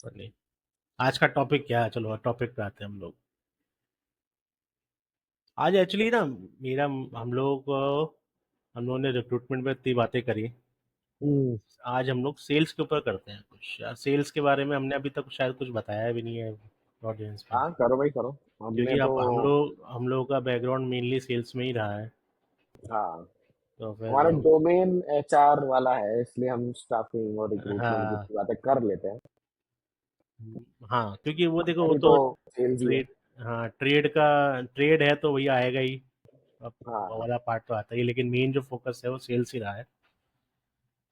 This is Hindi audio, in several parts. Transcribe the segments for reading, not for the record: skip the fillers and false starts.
नहीं। आज का टॉपिक क्या है? चलो टॉपिक पे आते हैं हम लोग। आज एक्चुअली ना मेरा हम लोगों ने रिक्रूटमेंट में इतनी बातें करी। हम्म। आज हम लोग सेल्स के ऊपर करते हैं कुछ। यार सेल्स के बारे में हमने अभी तक शायद कुछ बताया भी नहीं है ऑडियंस में। हाँ, करो भाई करो। हमने क्योंकि तो अब हम लोगों का बैकग्राउंड मेनली सेल्स में ही रहा है। हाँ, तो फिर हमारा डोमेन एचआर वाला है, इसलिए हम स्टाफिंग और रिक्रूटमेंट हाँ। की बातें कर लेते हैं। हाँ, क्योंकि वो देखो वो मेरी तो तो सेल्स ही है। ट्रेड। हाँ, ट्रेड है तो भैया आएगा ही। अब वो हाँ। वाला पार्ट तो आता ही है, लेकिन मेन जो फोकस है वो सेल्स ही रहा है।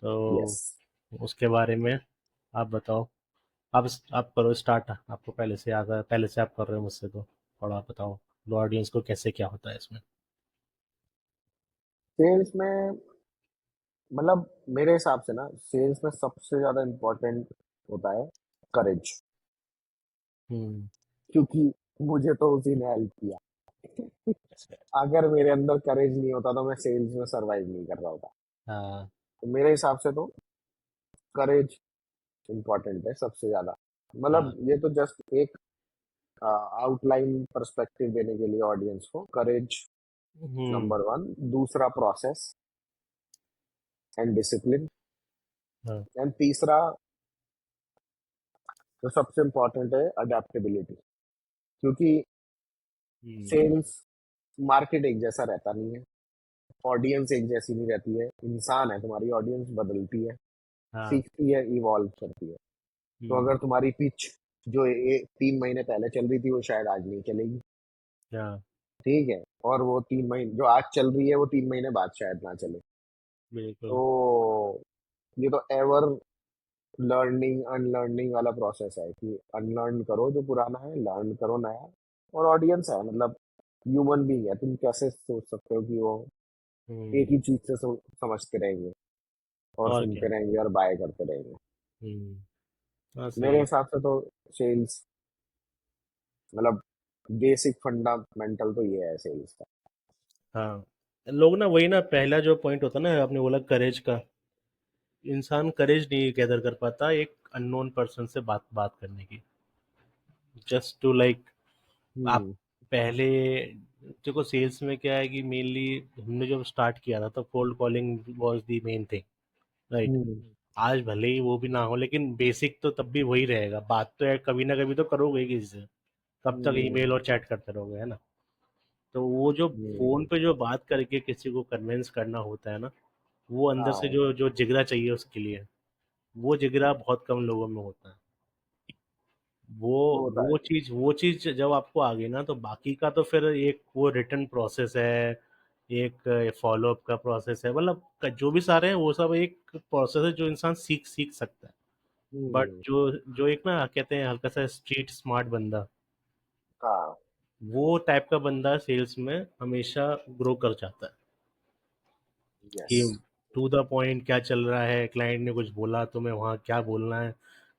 यस। तो उसके बारे में आप बताओ। आप करो स्टार्ट। आपको पहले से आता है, पहले से आप कर रहे हो मुझसे, तो थोड़ा आप बताओ लो ऑडियंस को कैसे क्या होता है इसमें। सेल्स में मतलब मेरे हिसाब से ना, सेल्स में सबसे ज्यादा इम्पोर्टेंट होता है करेज। हम्म। क्योंकि मुझे तो उसी ने हेल्प किया। अगर मेरे अंदर करेज नहीं होता तो मैं सेल्स में सरवाइव नहीं कर रहा होता। हाँ। तो मेरे हिसाब से तो करेज इम्पोर्टेंट है सबसे ज्यादा। मतलब हाँ। ये तो जस्ट एक आउटलाइन पर्सपेक्टिव देने के लिए ऑडियंस को। Courage hmm. Number one. दूसरा प्रोसेस एंड डिसिप्लिन। हाँ। एंड तीसरा जो सबसे इम्पोर्टेंट है, अडेप्टेबिलिटी। क्योंकि हम्म। सेल्स मार्केट एक जैसा रहता नहीं है, ऑडियंस एक जैसी नहीं रहती है। इंसान है, तुम्हारी ऑडियंस बदलती है, हाँ। सीखती है, इवॉल्व करती है। तो हम्म। अगर तुम्हारी पिच जो 3 महीने पहले चल रही थी वो शायद आज नहीं चलेगी। हाँ। ठीक है। और वो 3 महीने जो आज चल रही है वो 3 महीने बाद शायद ना चले। बिल्कुल। तो ये तो एवर लर्निंग अनलर्निंग वाला प्रोसेस है कि अनलर्न करो जो पुराना है, लर्न करो नया। और ऑडियंस है मतलब ह्यूमन बीइंग है, तुम कैसे सोच सकते हो कि वो एक हम्म। ही चीज से समझते रहेंगे और और क्या। सुनते रहेंगे और बाय करते रहेंगे। हाँ, सही मेरे है। हिसाब से तो सेल्स मतलब बेसिक फंडामेंटल तो ये है सेल्स का। हाँ, लोग ना वही ना पहला जो पॉइंट होता है ना, आपने बोला करेज का। इंसान करेज नहीं गैदर कर पाता एक अननोन पर्सन से बात बात करने की। जस्ट टू लाइक आप हम्म। पहले देखो सेल्स में क्या है कि मेनली हमने जब स्टार्ट किया था तो cold calling was the main thing, right. Hmm. आज भले ही वो भी ना हो, लेकिन बेसिक तो तब भी वही रहेगा। बात तो है, कभी ना कभी तो करोगे ही किसी से। कब तक हम्म। ईमेल और चैट करते रहोगे, है ना। तो वो जो फोन हम्म। पे जो बात करके किसी को कन्विंस करना होता है ना, वो अंदर से हाँ, जो जो जिगरा चाहिए उसके लिए, वो जिगरा बहुत कम लोगों में होता है। वो वो होता है। वो चीज जब आपको आ गई ना, तो बाकी का तो फिर एक वो रिटर्न प्रोसेस है, एक फॉलो अप का प्रोसेस है, मतलब जो भी सारे हैं वो सब एक प्रोसेस है जो इंसान सीख सीख सकता है। बट हम्म। जो जो एक ना कहते हैं हल्का सा स्ट्रीट स्मार्ट बंदा, हाँ। वो टाइप का बंदा सेल्स में हमेशा ग्रो कर जाता है। यस। कि टू द पॉइंट क्या चल रहा है, क्लाइंट ने कुछ बोला तुम्हें वहाँ क्या बोलना है,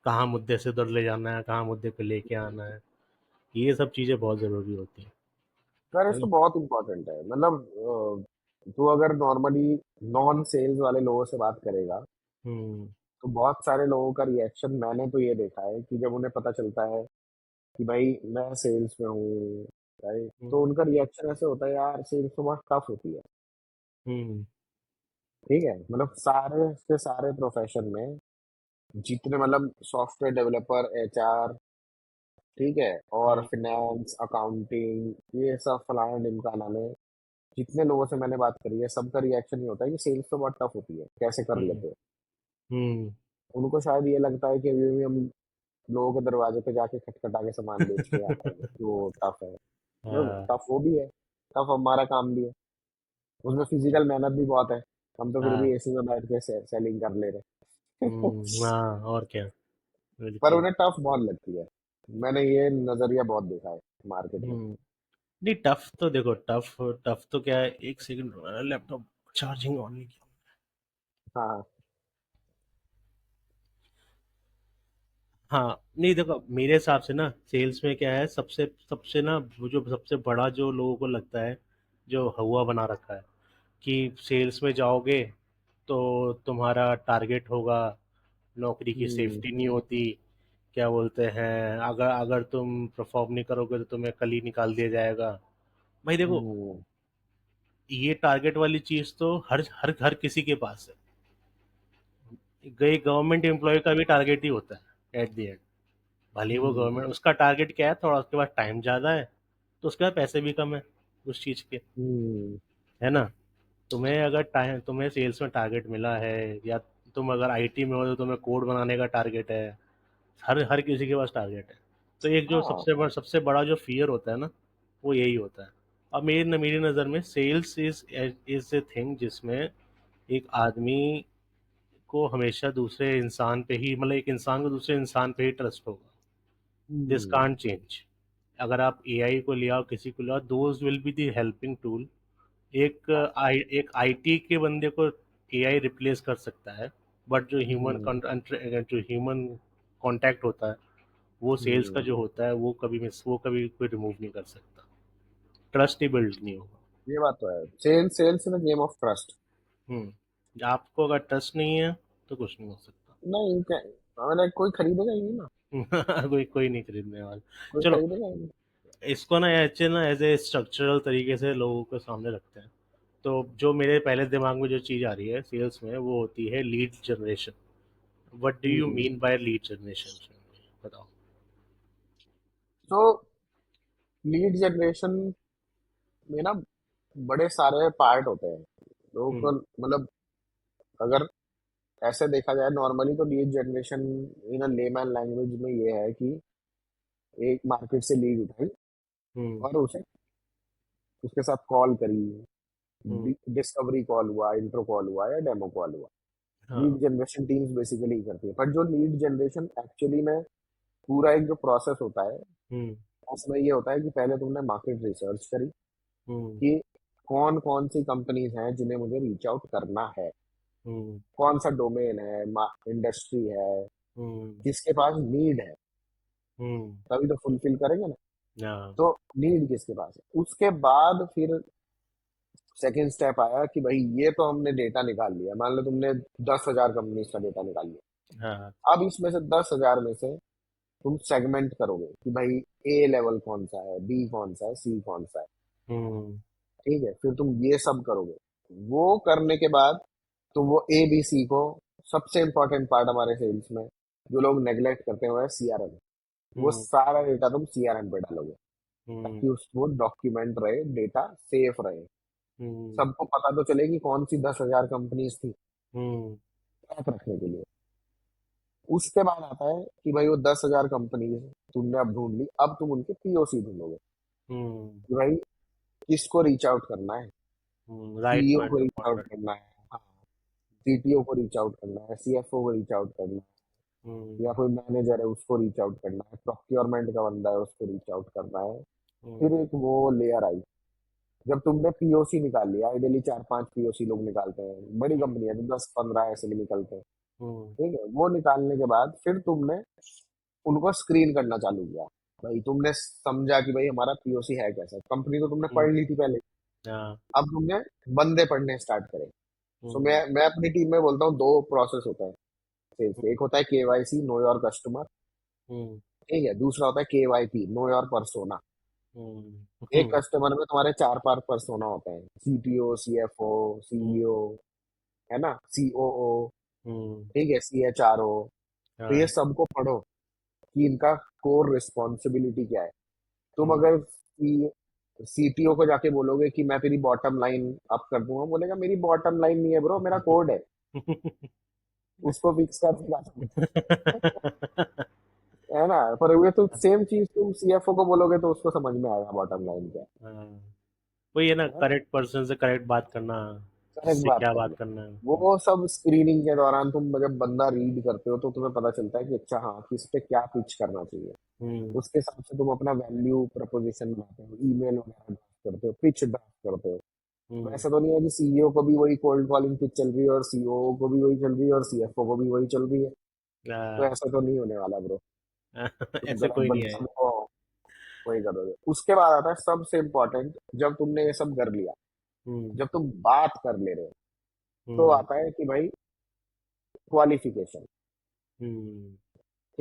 कहाँ मुद्दे से उधर ले जाना है, कहाँ मुद्दे पे लेके आना है। ये सब चीज़ें बहुत ज़रूरी होती हैं, करेज है तो ना। बहुत इंपॉर्टेंट है मतलब तू अगर नॉर्मली नॉन सेल्स वाले लोगों से बात करेगा हम्म। तो बहुत सारे लोगों का रिएक्शन मैंने तो ये देखा है कि जब उन्हें पता चलता है कि भाई मैं सेल्स में हूँ, राइट, तो हम्म। उनका रिएक्शन ऐसे होता है, यार सेल्स तो बहुत टफ होती है। हम्म। ठीक है। मतलब सारे से सारे प्रोफेशन में जितने मतलब सॉफ्टवेयर डेवलपर, एचआर, ठीक है, और हम्म। फिनेंस, अकाउंटिंग, ये सब फलाना ढिमकाना में जितने लोगों से मैंने बात करी है सबका रिएक्शन ये होता है कि सेल्स तो बहुत टफ होती है, कैसे कर हम्म। लेते हो। हम्म। उनको शायद ये लगता है कि अभी भी हम लोगों के दरवाजे पे जाके खटखटा के सामान बेच के आ रहे हैं, तो टफ है। मतलब हाँ। टफ वो भी है, टफ हमारा काम भी है। उसमें फिजिकल मेहनत भी बहुत है। हम तो फिर हाँ। भी एसी में बैठ के सेलिंग कर ले रहे। हाँ, और क्या। पर बिल्कुल। उन्हें टफ बहुत लगती है। मैंने ये नजरिया बहुत देखा है मार्केट में। हम्म। नहीं, टफ तो देखो, टफ टफ तो क्या है, एक सेकंड, लैपटॉप चार्जिंग ऑन नहीं किया। हाँ। हाँ, नहीं देखो मेरे हिसाब से ना सेल्स में क्या है, सबसे सबसे ना वो जो सबसे बड़ा जो लोगों को लगता है, जो हवा बना रखा है कि सेल्स में जाओगे तो तुम्हारा टारगेट होगा, नौकरी की हम्म। सेफ्टी नहीं होती, क्या बोलते हैं, अगर अगर तुम परफॉर्म नहीं करोगे तो तुम्हें कल ही निकाल दिया जाएगा। भाई देखो, हम्म। ये टारगेट वाली चीज तो हर हर हर किसी के पास है। गई गवर्नमेंट एम्प्लॉय का भी टारगेट ही होता है एट द एंड। भले ही वो हम्म। गवर्नमेंट, उसका टारगेट क्या है, थोड़ा उसके पास टाइम ज्यादा है, तो उसके पास पैसे भी कम है उस चीज के, हम्म। है ना। तुम्हें अगर टाइम, तुम्हें सेल्स में टारगेट मिला है, या तुम अगर आईटी में हो तो तुम्हें कोड बनाने का टारगेट है। हर हर किसी के पास टारगेट है। तो एक जो हाँ। सबसे बड़ा जो फियर होता है ना, वो यही होता है। अब मेरी नज़र में सेल्स इज ए थिंग जिसमें एक आदमी को हमेशा दूसरे इंसान पे ही, मतलब एक इंसान को दूसरे इंसान पे ही ट्रस्ट होगा। This hmm. Can't change. अगर आप एआई को ले आओ, किसी को ले आओ, those will be the helping tool. हाँ। एक आईटी के बंदे को एआई रिप्लेस कर सकता है, बट हम्म। जो ह्यूमन कांटेक्ट होता है, वो सेल्स का हम्म। जो होता है, वो कभी कोई रिमूव नहीं कर सकता। ट्रस्ट ही बिल्ड नहीं होगा। ये बात तो है, sales sales in game of trust. आपको अगर ट्रस्ट नहीं है तो कुछ नहीं हो सकता। नहीं मतलब कोई खरीदेगा ही नहीं ना। कोई कोई नहीं खरीदने वाला। कोई चलो, खरीदेगा ही नहीं। इसको ना ऐसे ना एज ए स्ट्रक्चरल तरीके से लोगों के सामने रखते हैं। तो जो मेरे पहले दिमाग में जो चीज़ आ रही है सेल्स में, वो होती है lead generation. What do you hmm. Mean by lead generation? बताओ। तो लीड जनरेशन में ना बड़े सारे पार्ट होते हैं लोगों हम्म। को, मतलब अगर ऐसे देखा जाए नॉर्मली तो lead generation in layman language में ये है कि एक मार्केट से लीड उठाई हम्म। और उसे उसके साथ कॉल करी, हम्म। डिस्कवरी कॉल हुआ, इंट्रो कॉल हुआ या डेमो कॉल हुआ। लीड हाँ। जनरेशन टीम्स बेसिकली करती है, पर जो लीड जनरेशन एक्चुअली में पूरा एक जो प्रोसेस होता है, हम्म। उसमें ये होता है कि पहले तुमने मार्केट रिसर्च करी हम्म। कि कौन कौन सी कंपनीज हैं जिन्हें मुझे रीच आउट करना है, हम्म। कौन सा डोमेन है, इंडस्ट्री है, हम्म। किसके पास नीड है, हम्म। तभी तो फुलफिल करेंगे ना। हाँ। तो नीड किसके पास है, उसके बाद फिर सेकेंड स्टेप आया कि भाई ये तो हमने डेटा निकाल लिया, मान लो तुमने 10,000 कंपनीज का डेटा निकाल लिया। हाँ। अब इसमें से 10,000 में से तुम सेगमेंट करोगे कि भाई ए लेवल कौन सा है, बी कौन सा है, सी कौन सा है। हम्म। ठीक है, फिर तुम ये सब करोगे। वो करने के बाद तुम वो ए बी सी को, सबसे इंपॉर्टेंट पार्ट हमारे सेल्स में जो लोग नेग्लेक्ट करते हुए सीआरएम, वो हम्म। सारा डेटा तुम सीआरएम पे डालोगे हम्म। ताकि उसको डॉक्यूमेंट रहे, डेटा सेफ रहे, हम्म। सबको पता तो चले कि कौन सी 10,000 कंपनीज थी, हम्म। ट्रैक रखने के लिए। उसके बाद आता है कि भाई वो 10,000 कंपनीज तुमने अब ढूंढ ली, अब तुम उनके पीओसी ढूंढोगे हम्म। कि भाई किसको रीच आउट करना है। राइट सीईओ को point of reach out contact. करना है, हाँ, सीटीओ को रीच आउट करना है, सीएफओ को रीच आउट करना है, या हम्म। कोई मैनेजर है उसको रीच आउट करना है, प्रोक्योरमेंट का बंदा है उसको रीच आउट करना है। फिर हम्म। एक वो लेयर आई, जब तुमने पीओसी निकाल लिया, आइडियली 4-5 पीओसी लोग निकालते हैं, बड़ी कंपनी है तो 10-15 ऐसे भी निकलते हैं। हम्म। ठीक है, वो निकालने के बाद फिर तुमने उनको स्क्रीन करना चालू किया। भाई तुमने समझा कि भाई हमारा पीओसी है कैसा, कंपनी तो तुमने हम्म। पढ़ ली थी पहले, हाँ। अब तुमने बंदे पढ़ने स्टार्ट करे। सो मैं हम्म। मैं अपनी टीम में बोलता हूँ दो प्रोसेस होता है सेल्स के। एक होता है केवाईसी, नो योर कस्टमर। हम्म। ठीक है, दूसरा होता है केवाईपी, नो योर पर्सोना। हम्म। एक कस्टमर में तुम्हारे 4-5 पर्सोना होते हैं, सीटीओ, सीएफओ, सीईओ, है ना, सीओओ, हम्म। ठीक है, सीएचआरओ। तो ये हाँ। सबको पढ़ो कि इनका कोर रिस्पॉन्सिबिलिटी क्या है। तुम हम्म। अगर सीटीओ को जाके बोलोगे कि मैं तेरी बॉटम लाइन अप कर दूंगा, बोलेगा मेरी बॉटम लाइन नहीं है ब्रो, मेरा कोड है, उसको फिक्स कर देगा। है ना, पर ये तो सेम चीज तुम सीएफओ को बोलोगे तो उसको समझ में आएगा बॉटम लाइन क्या हाँ, वही है ना, है। करेक्ट पर्सन से करेक्ट बात करना, करेक्ट किससे बात क्या कर बात लो। करना है। वो सब स्क्रीनिंग के दौरान तुम जब बंदा रीड करते हो तो तुम्हें पता चलता है कि अच्छा हाँ, किस पे क्या पिच करना चाहिए। हम्म। उसके हिसाब से तुम अपना वैल्यू प्रपोजिशन बनाते हो, ईमेल वगैरह ड्राफ्ट करते हो, पिच ड्राफ्ट करते हो। तो हम्म। ऐसा तो नहीं है कि सीईओ को भी वही कोल्ड कॉलिंग पिच चल रही है और सीओओ को भी वही चल रही है और सीएफओ को भी वही चल रही है। तो आ, ऐसा तो नहीं होने वाला ब्रो। तुम ऐसे जरा कोई नहीं बंद है। सबको वही करोगे। उसके बाद आता है सबसे इम्पोर्टेंट, जब तुमने ये सब कर लिया, हम्म। जब तुम बात कर ले रहे हो, तो हम्म। आता है कि भाई क्वालिफिकेशन। हम्म।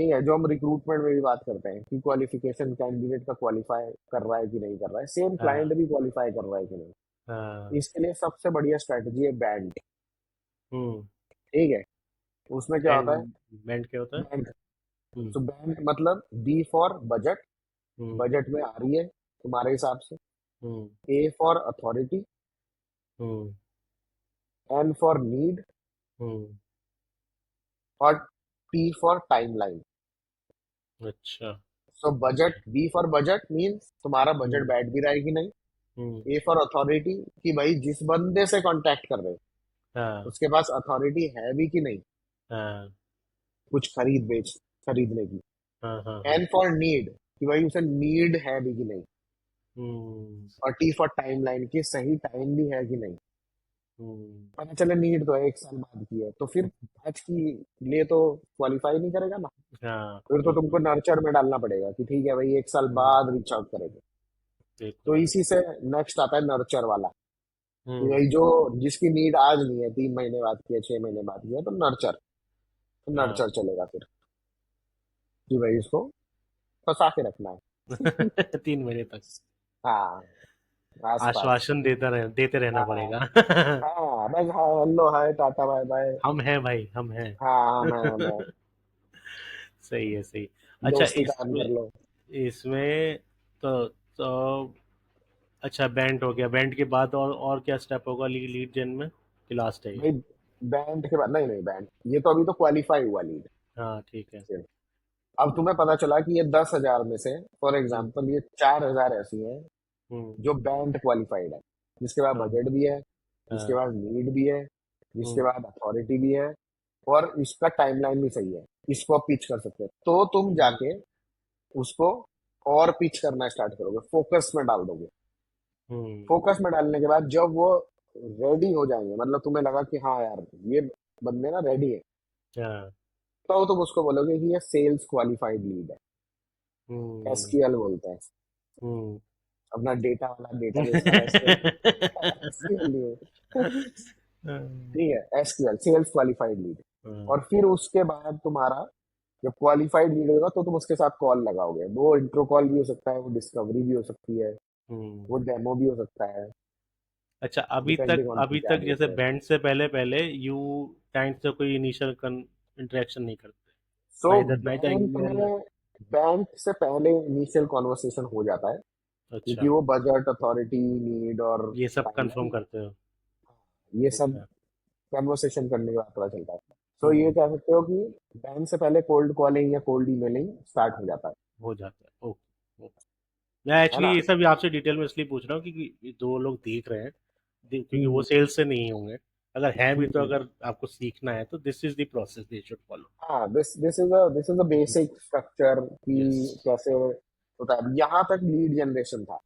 ठीक है, जो हम रिक्रूटमेंट में भी बात करते हैं कि क्वालिफिकेशन कैंडिडेट का क्वालिफाई कर रहा है कि नहीं कर रहा है, सेम हाँ क्लाइंट भी क्वालिफाई कर रहा है कि नहीं। हाँ। इसके लिए सबसे बढ़िया स्ट्रेटजी है बैंड। हम्म। ठीक है, उसमें क्या होता है? बैंड। बैंड क्या होता है? Band, hmm. तो बैंड मतलब B for budget, hmm. Budget में आ रही है तुम्हारे हिसाब से। Hmm. A for authority, hmm. N for need, hmm. और टी फॉर टाइमलाइन। अच्छा। So budget, B for budget means तुम्हारा बजट हम्म। बैठ भी रहा है कि नहीं। हम्म। ए फॉर अथॉरिटी, कि भाई जिस बंदे से कांटेक्ट कर रहे हो हाँ उसके पास अथॉरिटी है भी कि नहीं, हाँ कुछ खरीद बेच खरीदने की। हाँ हाँ हाँ। एन फॉर नीड, कि भाई उसे नीड है भी कि नहीं। हम्म। और टी फॉर टाइमलाइन, कि सही टाइम भी है कि नहीं। हम्म। पता चले नीड तो है 1 साल बाद की है, तो फिर आज की लिए तो क्वालिफाई नहीं करेगा ना। हाँ फिर तो तुमको बिल्कुल। नर्चर में डालना पड़ेगा कि ठीक है भाई 1 साल हम्म। बाद रीच आउट करेंगे। तो बिल्कुल इसी बिल्कुल। से नेक्स्ट आता है नर्चर वाला, कि हम्म। भाई जो जिसकी नीड आज नहीं है, 3 महीने बाद की है, 6 महीने बाद की है, तो नर्चर, तो हाँ। नर्चर चलेगा फिर, कि भाई इसको फंसा के रखना है। 3 महीने तक हाँ, आसपास। आश्वासन देते रहना हाँ पड़ेगा। हाँ, बस हाँ, hello hi tata bye bye. हम हैं भाई, हम हैं। हाँ, मैं सही है, सही। अच्छा दोस्ती का काम इसमें, कर लो। इसमें तो अच्छा बैंड हो गया, बैंड के बाद और क्या स्टेप होगा लीड जेन में, कि लास्ट है ये? भाई बैंड के बाद नहीं, नहीं बैंड, ये तो अभी तो क्वालिफाई हुआ लीड। हाँ ठीक है। अब तुम्हें पता चला कि ये 10,000 में से फॉर हम्म। एग्जाम्पल ये 4,000 ऐसी हैं हम्म। जो बैंड क्वालिफाइड है, जिसके बाद हाँ बजट भी है, जिसके हाँ। पास नीड भी है, जिसके हम्म। बाद अथॉरिटी भी है, और इसका टाइमलाइन भी सही है, इसको आप पिच कर सकते हैं, तो तुम हम्म। जाके उसको और पिच करना स्टार्ट करोगे, फोकस में डाल दोगे। हम्म। फोकस में डालने के बाद जब वो रेडी हो जाएंगे, मतलब तुम्हें लगा कि हाँ यार ये बंदे ना रेडी है, हाँ। तो तुम उसको बोलोगे कि ये सेल्स क्वालिफाइड लीड है। हम्म। एसक्यूएल बोलते हैं हम्म। अपना डेटा वाला, डेटाबेस वाला एसक्यूएल, एसक्यूएल नहीं है। हाँ। ठीक है, एसक्यूएल सेल्स क्वालिफाइड लीड। हाँ। और फिर उसके बाद तुम्हारा जब क्वालिफाइड लीड होगा तो तुम उसके साथ कॉल लगाओगे, वो इंट्रो कॉल भी हो सकता है, वो डिस्कवरी भी हो सकती है, हम्म। वो डेमो भी हो सकता है, अच्छा, डिपेंडिंग ऑन तुम अभी क्या तक बेच जैसे रहे हो। बैंड से पहले पहले यू क्लाइंट से कोई इनिशियल इंटरेक्शन नहीं करते? So neither email. बैंक से पहले इनिशियल कॉन्वर्सेशन हो जाता है, अच्छा, क्योंकि वो बजट, अथॉरिटी, नीड और ये सब कंफर्म टाइमलाइन, करते हो? ये सब अच्छा। कन्वर्सेशन करने के बाद पता चलता है। तो ये हम्म। कह सकते हो कि बैंक से पहले कोल्ड कॉलिंग या कोल्ड ईमेलिंग स्टार्ट हो जाता हो जाता है, ओके। मैं है एक्चुअली ना। ये सब आपसे डिटेल में इसलिए पूछ रहा हूँ क्योंकि ये दो लोग देख रहे हैं, क्योंकि वो हम्म, सेल्स से नहीं होंगे। अगर हैं भी तो हम्म। अगर आपको सीखना है तो this is the process they should follow. हाँ, this is a basic structure कि यस। कैसे होता है। यहाँ तक लीड जनरेशन था,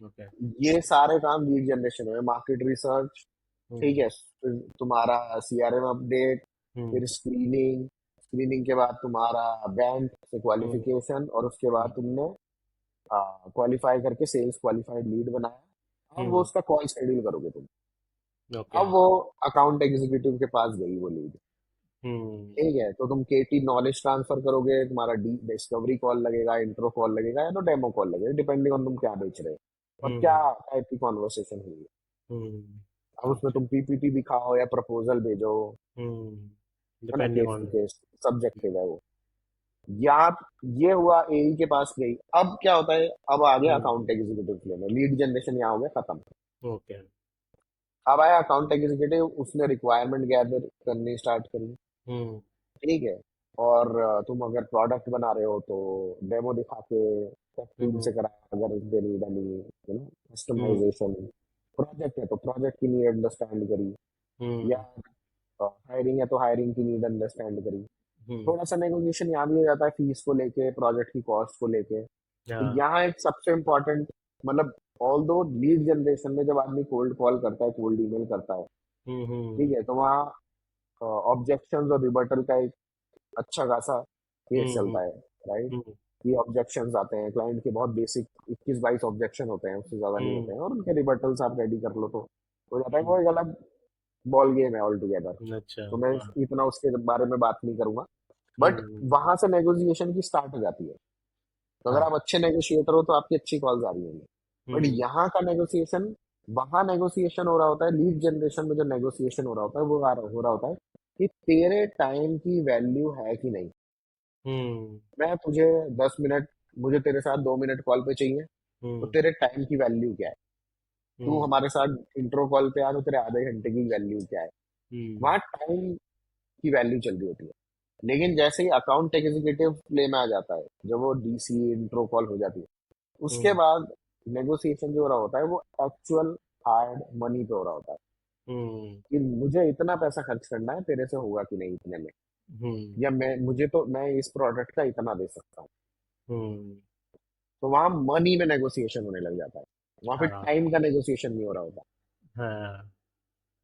ओके। ये सारे काम लीड जनरेशन में, मार्केट रिसर्च, ठीक हम्म। है, फिर तुम्हारा सीआरएम अपडेट, हम्म। फिर स्क्रीनिंग, स्क्रीनिंग के बाद तुम्हारा बैंक से हम्म। क्वालिफिकेशन, और उसके बाद तुमने क्वालिफाई करके सेल्स क्वालिफाइड लीड बनाया। अब वो हम्म। उसका कॉल शेड्यूल करोगे तुम। ओके। अब वो अकाउंट एग्जीक्यूटिव के पास गई वो लीड। हम्म। ठीक है, तो तुम केटी नॉलेज ट्रांसफर करोगे, तुम्हारा डी डिस्कवरी कॉल लगेगा, इंट्रो कॉल लगेगा, या तो डेमो कॉल लगेगा, डिपेंडिंग ऑन तुम क्या बेच रहे हो और क्या हम्म। टाइप की कॉन्वर्सेशन हुई है। अब उसमें ओके। तुम पीपीटी दिखाओ या प्रपोजल भेजो, है ना, depending case to on. Case subjective है वो। या ये हुआ एई के पास गई, अब क्या होता है, अब आ गया अकाउंट एग्जीक्यूटिव के लिए, लीड जनरेशन यहाँ हो गया खत्म। ओके। अब आया अकाउंट एग्जीक्यूटिव, उसने रिक्वायरमेंट गैदर करनी स्टार्ट करी। हम्म। ठीक है, और तुम अगर प्रोडक्ट बना रहे हो तो डेमो दिखा के टेक टीम हम्म। से कराया, अगर they need any hmm. Customisation. Project है तो प्रोजेक्ट की नीड अंडरस्टैंड करी, या हम्म। हायरिंग है तो हायरिंग की नीड अंडरस्टैंड करी। हम्म। थोड़ा सा नेगोशिएशन यहाँ भी हो जाता है फीस को लेके, प्रोजेक्ट की कॉस्ट को लेके। तो हाँ। यहाँ एक सबसे इम्पोर्टेंट, मतलब ऑल दो लीड जनरेशन में जब आदमी कोल्ड कॉल करता है, कोल्ड ईमेल करता है, ठीक है, तो वहाँ ऑब्जेक्शंस और रिबटल का एक अच्छा खासा केस हम्म। चलता है, राइट। हम्म। ये ऑब्जेक्शंस आते हैं क्लाइंट के, बहुत बेसिक 21-22 ऑब्जेक्शन होते हैं, उससे ज्यादा नहीं होते हम्म। हैं, और उनके रिबटल्स आप रेडी कर लो तो हो जाता है। हम्म। वो एक अलग बॉल गेम है ऑल टुगेदर। अच्छा। तो मैं हाँ। इतना उसके बारे में बात नहीं करूंगा। बट हम्म वहां से नेगोशिएशन की स्टार्ट हो जाती है। तो अगर हाँ आप अच्छे नेगोशिएटर हो तो आपकी अच्छी कॉल्स आ रही होंगी। बट हम्म यहाँ का नेगोशिएशन, वहां नेगोशिएशन हो रहा होता है, लीड जनरेशन में जो नेगोशिएशन हो रहा होता है वो हो रहा होता है कि तेरे टाइम की वैल्यू है कि नहीं। हम्म मैं तुझे 10 मिनट, मुझे तेरे साथ 2 मिनट कॉल पे चाहिए, तो हम्म तेरे टाइम की वैल्यू क्या है। तू हम्म हमारे साथ इंट्रो कॉल पे आ तो तेरे आधे घंटे की वैल्यू क्या है। हम्म वहाँ टाइम की वैल्यू चल रही होती है। लेकिन जैसे ही अकाउंट एग्जीक्यूटिव प्ले में आ जाता है, जब वो डीसी इंट्रो कॉल हो जाती है, उसके हम्म बाद नेगोशिएशन जो हो रहा होता है वो एक्चुअल हार्ड मनी पे हो रहा होता है हम्म कि मुझे इतना पैसा खर्च करना है, तेरे से होगा कि नहीं इतने में, हम्म या मैं इस प्रोडक्ट का इतना दे सकता हूँ। हम्म तो वहां मनी में नेगोशिएशन होने लग जाता है, वहां पे हाँ टाइम का नेगोशिएशन नहीं हो रहा होता। हाँ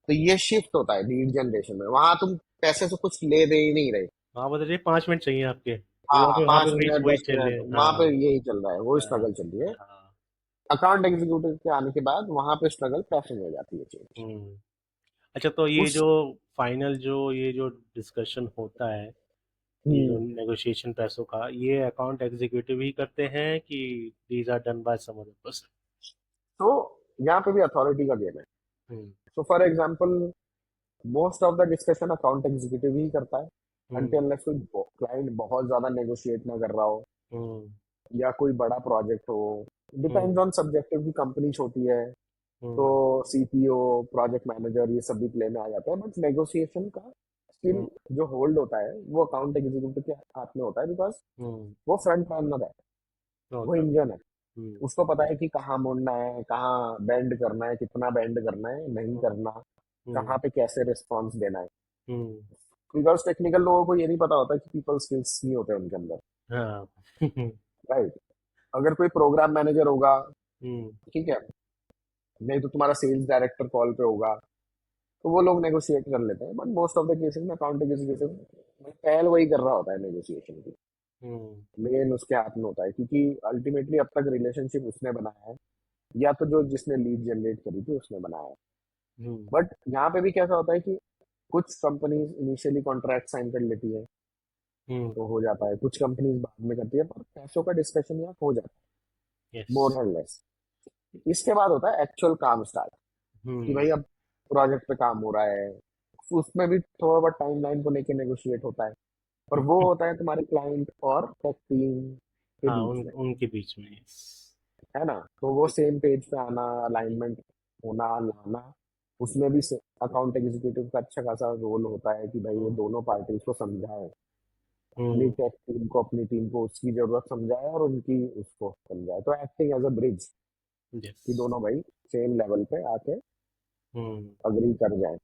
तो ये शिफ्ट होता है लीड जनरेशन में, वहां तुम पैसे से कुछ ले दे ही नहीं रहे। हाँ बता रही 5 मिनट चाहिए आपके, हाँ वहाँ पे पांच वही मिनट वही दस चले। मिनट वहां पे हाँ यही चल रहा है, वो हाँ स्ट्रगल चल रही है। हाँ अकाउंट एग्जीक्यूटिव के आने के बाद वहां पे स्ट्रगल पैसे में हो जाती है चेंज। हम्म अच्छा, तो ये उस जो फाइनल जो ये जो डिस्कशन होता है, ये जो हम्म, नेगोशिएशन पैसों का, ये अकाउंट एग्जीक्यूटिव ही करते हैं कि these are done by some other person? तो यहाँ पे भी अथॉरिटी का गेम है। Hmm so for example, most of the discussion account executive ही करता है, हम्म अनटिल अनलेस कोई क्लाइंट बहुत ज्यादा नेगोशिएट ना कर रहा हो, हम्म या कोई बड़ा प्रोजेक्ट हो। डिपेंड्स हम्म ऑन सब्जेक्टिव की कंपनी छोटी है तो हम्म सीपीओ, प्रोजेक्ट मैनेजर, ये सब भी प्ले में आ जाता है। बट नेगोशिएशन का स्किल हम्म जो होल्ड होता है वो अकाउंट एग्जीक्यूटिव के हाथ में होता है, बिकॉज हम्म वो फ्रंट रनर है, वो ओके ओके इंजन है। हम्म उसको पता है कि कहाँ मुड़ना है, कहाँ बेंड करना है, कितना बेंड करना है, नहीं हम्म करना, हम्म कहाँ पे कैसे रिस्पॉन्स देना है। हम्म, बिकॉज टेक्निकल लोगों को ये नहीं पता होता कि पीपल स्किल्स नहीं होते उनके अंदर। हाँ राइट। अगर कोई प्रोग्राम मैनेजर होगा, हम्म ठीक है, नहीं तो तुम्हारा सेल्स डायरेक्टर कॉल पे होगा, तो वो लोग नेगोशिएट कर लेते हैं। But most of the cases में अकाउंट एग्जीक्यूटिव पहल वही कर रहा होता है नेगोशिएशन की। हम्म मेन उसके हाथ में होता है, क्योंकि अल्टीमेटली अब तक रिलेशनशिप उसने बनाया है, या तो जो जिसने लीड जनरेट करी थी उसने बनाया है। हम्म बट यहाँ पे भी कैसा होता है कि कुछ कंपनीज इनिशियली कॉन्ट्रैक्ट साइन कर लेती है, हम्म तो हो जाता है। कुछ कंपनीज बाद में करती है, पर पैसों का डिस्कशन यहाँ हो जाता है यस मोर और लेस। इसके बाद होता है एक्चुअल काम स्टार्ट, कि हम्म भाई अब प्रोजेक्ट पे काम हो रहा है। उसमें भी थोड़ा बहुत टाइमलाइन को लेके नेगोशिएट होता है, पर वो होता है तुम्हारे क्लाइंट और टेक टीम के हाँ बीच में, उनके बीच में यस है ना। तो वो सेम पेज पे आना, अलाइनमेंट होना, लाना, उसमें भी अकाउंट एग्जीक्यूटिव का अच्छा खासा रोल होता है कि भाई वो हम्म दोनों पार्टीज को समझाए, अपनी हम्म टेक टीम को अपनी टीम को उसकी जरूरत समझाए और उनकी उसको समझाए। तो acting as a bridge, yes कि दोनों भाई सेम लेवल पे आके हम्म अग्री कर जाए।